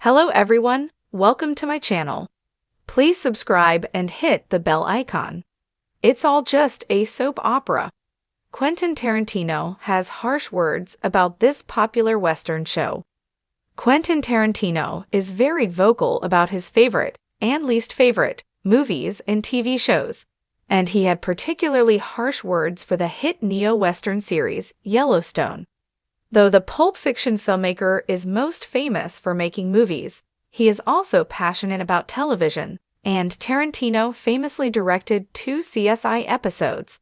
Hello everyone, welcome to my channel. Please subscribe and hit the bell icon. It's all just a soap opera. Quentin Tarantino has harsh words about this popular Western show. Quentin Tarantino is very vocal about his favorite and least favorite movies and TV shows, and he had particularly harsh words for the hit neo-Western series Yellowstone. Though the Pulp Fiction filmmaker is most famous for making movies, he is also passionate about television, and Tarantino famously directed 2 CSI episodes.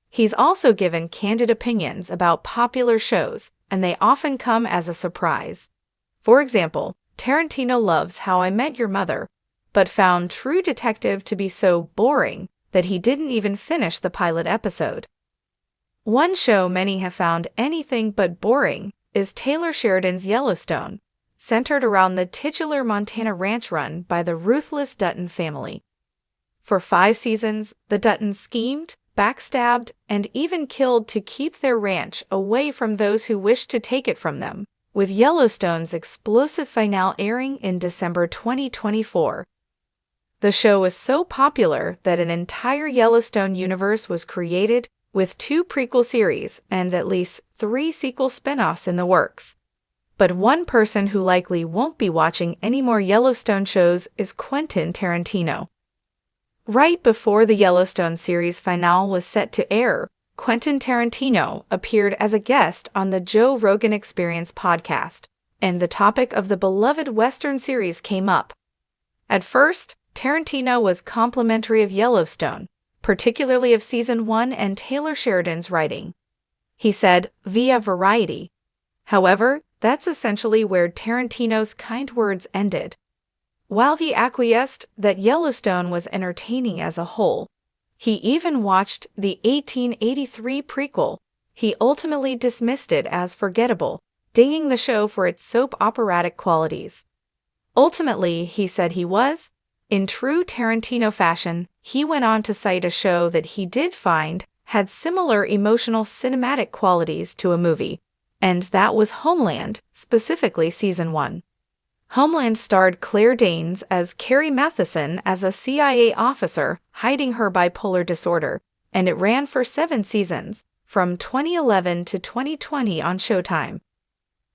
He's also given candid opinions about popular shows, and they often come as a surprise. For example, Tarantino loves How I Met Your Mother, but found True Detective to be so boring that he didn't even finish the pilot episode. One show many have found anything but boring is Taylor Sheridan's Yellowstone, centered around the titular Montana ranch run by the ruthless Dutton family. For 5 seasons, the Duttons schemed, backstabbed, and even killed to keep their ranch away from those who wished to take it from them, with Yellowstone's explosive finale airing in December 2024. The show was so popular that an entire Yellowstone universe was created, with 2 prequel series and at least 3 sequel spin-offs in the works. But one person who likely won't be watching any more Yellowstone shows is Quentin Tarantino. Right before the Yellowstone series finale was set to air, Quentin Tarantino appeared as a guest on the Joe Rogan Experience podcast, and the topic of the beloved Western series came up. At first, Tarantino was complimentary of Yellowstone, particularly of Season 1 and Taylor Sheridan's writing. He said, via Variety. However, that's essentially where Tarantino's kind words ended. While he acquiesced that Yellowstone was entertaining as a whole, he even watched the 1883 prequel. He ultimately dismissed it as forgettable, dinging the show for its soap operatic qualities. Ultimately, he said he was, in true Tarantino fashion, he went on to cite a show that he did find had similar emotional cinematic qualities to a movie, and that was Homeland, specifically Season 1. Homeland starred Claire Danes as Carrie Matheson as a CIA officer hiding her bipolar disorder, and it ran for 7 seasons, from 2011 to 2020 on Showtime.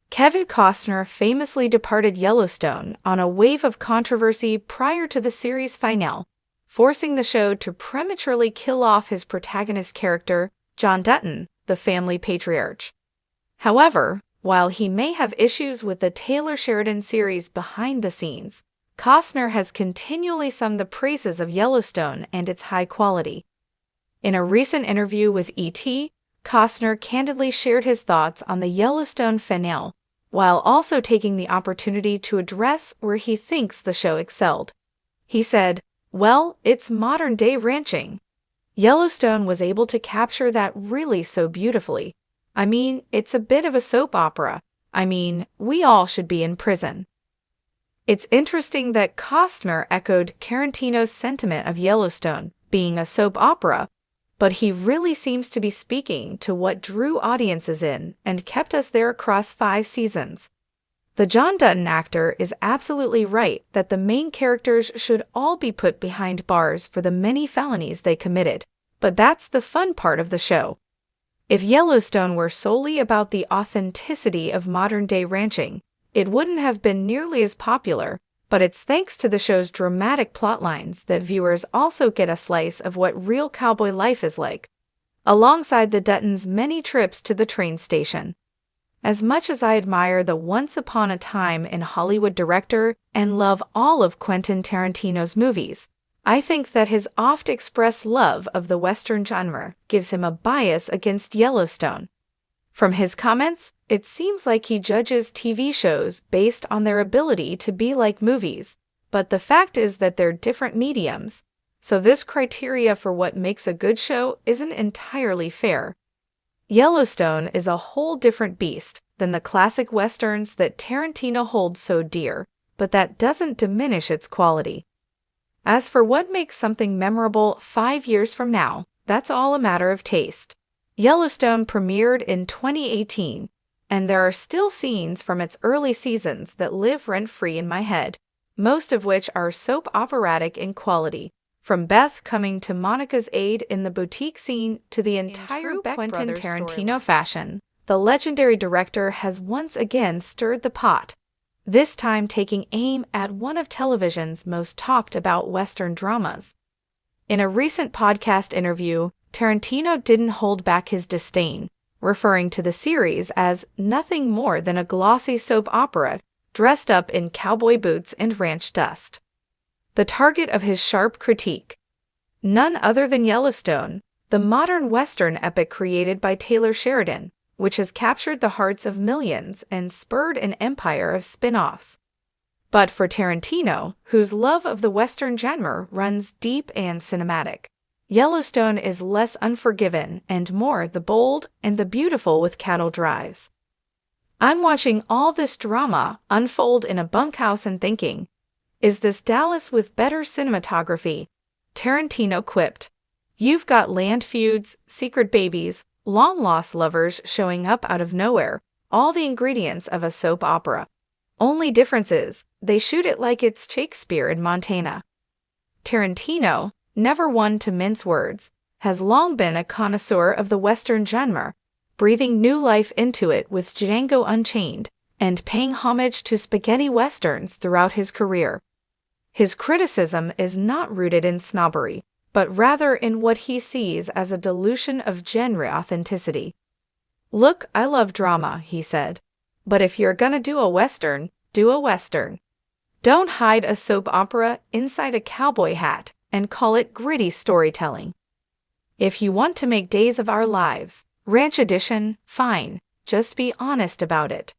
Kevin Costner famously departed Yellowstone on a wave of controversy prior to the series finale, forcing the show to prematurely kill off his protagonist character, John Dutton, the family patriarch. However, while he may have issues with the Taylor Sheridan series behind the scenes, Costner has continually sung the praises of Yellowstone and its high quality. In a recent interview with E.T., Costner candidly shared his thoughts on the Yellowstone finale, while also taking the opportunity to address where he thinks the show excelled. He said, "Well, it's modern-day ranching. Yellowstone was able to capture that really so beautifully. I mean, it's a bit of a soap opera. I mean, we all should be in prison." It's interesting that Costner echoed Tarantino's sentiment of Yellowstone being a soap opera, but he really seems to be speaking to what drew audiences in and kept us there across 5 seasons. The John Dutton actor is absolutely right that the main characters should all be put behind bars for the many felonies they committed, but that's the fun part of the show. If Yellowstone were solely about the authenticity of modern-day ranching, it wouldn't have been nearly as popular, but it's thanks to the show's dramatic plotlines that viewers also get a slice of what real cowboy life is like, alongside the Duttons' many trips to the train station. As much as I admire the Once Upon a Time in Hollywood director and love all of Quentin Tarantino's movies, I think that his oft-expressed love of the Western genre gives him a bias against Yellowstone. From his comments, it seems like he judges TV shows based on their ability to be like movies, but the fact is that they're different mediums, so this criteria for what makes a good show isn't entirely fair. Yellowstone is a whole different beast than the classic westerns that Tarantino holds so dear, but that doesn't diminish its quality. As for what makes something memorable 5 years from now, that's all a matter of taste. Yellowstone premiered in 2018, and there are still scenes from its early seasons that live rent-free in my head, most of which are soap operatic in quality. From Beth coming to Monica's aid in the boutique scene to the entire Quentin Tarantino fashion, the legendary director has once again stirred the pot, this time taking aim at one of television's most talked about Western dramas. In a recent podcast interview, Tarantino didn't hold back his disdain, referring to the series as nothing more than a glossy soap opera dressed up in cowboy boots and ranch dust. The target of his sharp critique, none other than Yellowstone, the modern Western epic created by Taylor Sheridan, which has captured the hearts of millions and spurred an empire of spin-offs. But for Tarantino, whose love of the Western genre runs deep and cinematic, Yellowstone is less unforgiven and more the bold and the beautiful with cattle drives. I'm watching all this drama unfold in a bunkhouse and thinking, is this Dallas with better cinematography? Tarantino quipped. You've got land feuds, secret babies, long-lost lovers showing up out of nowhere, all the ingredients of a soap opera. Only difference is, they shoot it like it's Shakespeare in Montana. Tarantino, never one to mince words, has long been a connoisseur of the Western genre, breathing new life into it with Django Unchained and paying homage to spaghetti westerns throughout his career. His criticism is not rooted in snobbery, but rather in what he sees as a dilution of genre authenticity. Look, I love drama, he said, but if you're gonna do a western, do a western. Don't hide a soap opera inside a cowboy hat and call it gritty storytelling. If you want to make Days of Our Lives, Ranch Edition, fine, just be honest about it.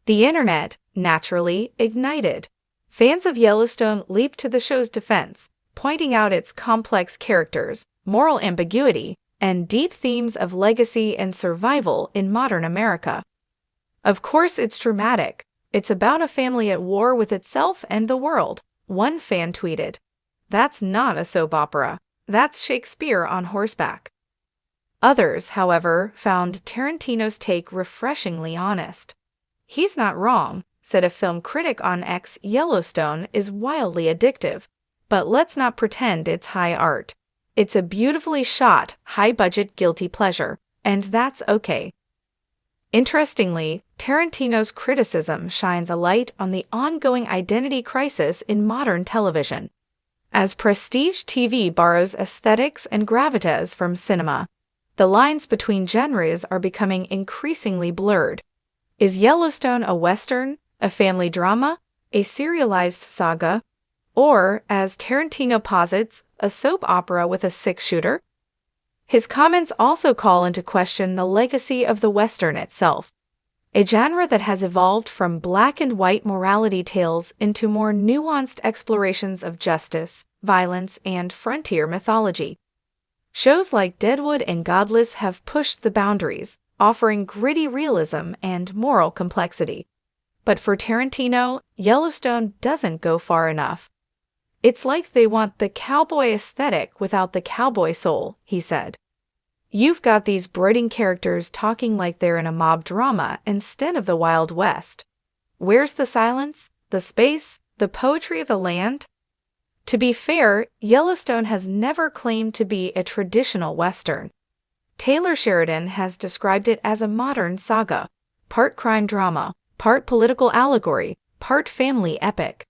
The internet, naturally, ignited. Fans of Yellowstone leaped to the show's defense, pointing out its complex characters, moral ambiguity, and deep themes of legacy and survival in modern America. Of course it's dramatic. It's about a family at war with itself and the world, one fan tweeted. That's not a soap opera. That's Shakespeare on horseback. Others, however, found Tarantino's take refreshingly honest. He's not wrong, said a film critic on X. Yellowstone is wildly addictive, but let's not pretend it's high art. It's a beautifully shot, high-budget guilty pleasure, and that's okay. Interestingly, Tarantino's criticism shines a light on the ongoing identity crisis in modern television. As prestige TV borrows aesthetics and gravitas from cinema, the lines between genres are becoming increasingly blurred. Is Yellowstone a western, a family drama, a serialized saga, or, as Tarantino posits, a soap opera with a six-shooter? His comments also call into question the legacy of the Western itself, a genre that has evolved from black and white morality tales into more nuanced explorations of justice, violence, and frontier mythology. Shows like Deadwood and Godless have pushed the boundaries, offering gritty realism and moral complexity. But for Tarantino, Yellowstone doesn't go far enough. It's like they want the cowboy aesthetic without the cowboy soul, he said. You've got these brooding characters talking like they're in a mob drama instead of the Wild West. Where's the silence, the space, the poetry of the land? To be fair, Yellowstone has never claimed to be a traditional Western. Taylor Sheridan has described it as a modern saga, part crime drama, part political allegory, part family epic.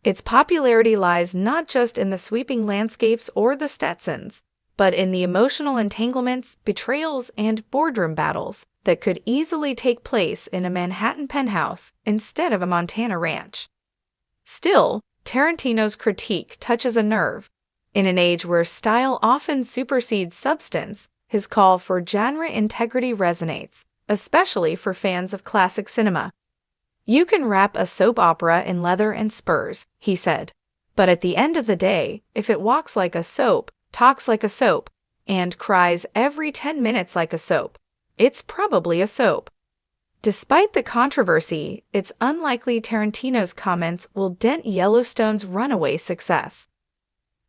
Its popularity lies not just in the sweeping landscapes or the Stetsons, but in the emotional entanglements, betrayals, and boardroom battles that could easily take place in a Manhattan penthouse instead of a Montana ranch. Still, Tarantino's critique touches a nerve. In an age where style often supersedes substance, his call for genre integrity resonates, especially for fans of classic cinema. You can wrap a soap opera in leather and spurs, he said, but at the end of the day, if it walks like a soap, talks like a soap, and cries every 10 minutes like a soap, it's probably a soap. Despite the controversy, it's unlikely Tarantino's comments will dent Yellowstone's runaway success.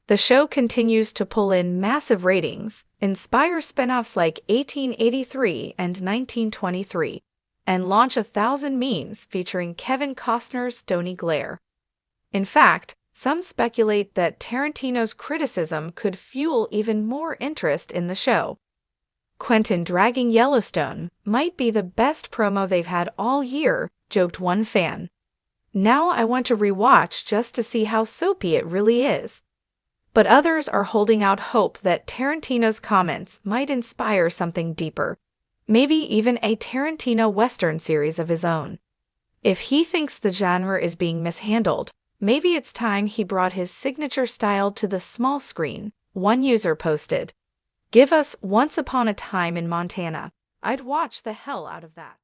The show continues to pull in massive ratings, inspire spin-offs like 1883 and 1923, and launch 1,000 memes featuring Kevin Costner's stony glare. In fact, some speculate that Tarantino's criticism could fuel even more interest in the show. Quentin dragging Yellowstone might be the best promo they've had all year, joked one fan. Now I want to rewatch just to see how soapy it really is. But others are holding out hope that Tarantino's comments might inspire something deeper, maybe even a Tarantino Western series of his own. If he thinks the genre is being mishandled, maybe it's time he brought his signature style to the small screen, one user posted. Give us Once Upon a Time in Montana. I'd watch the hell out of that.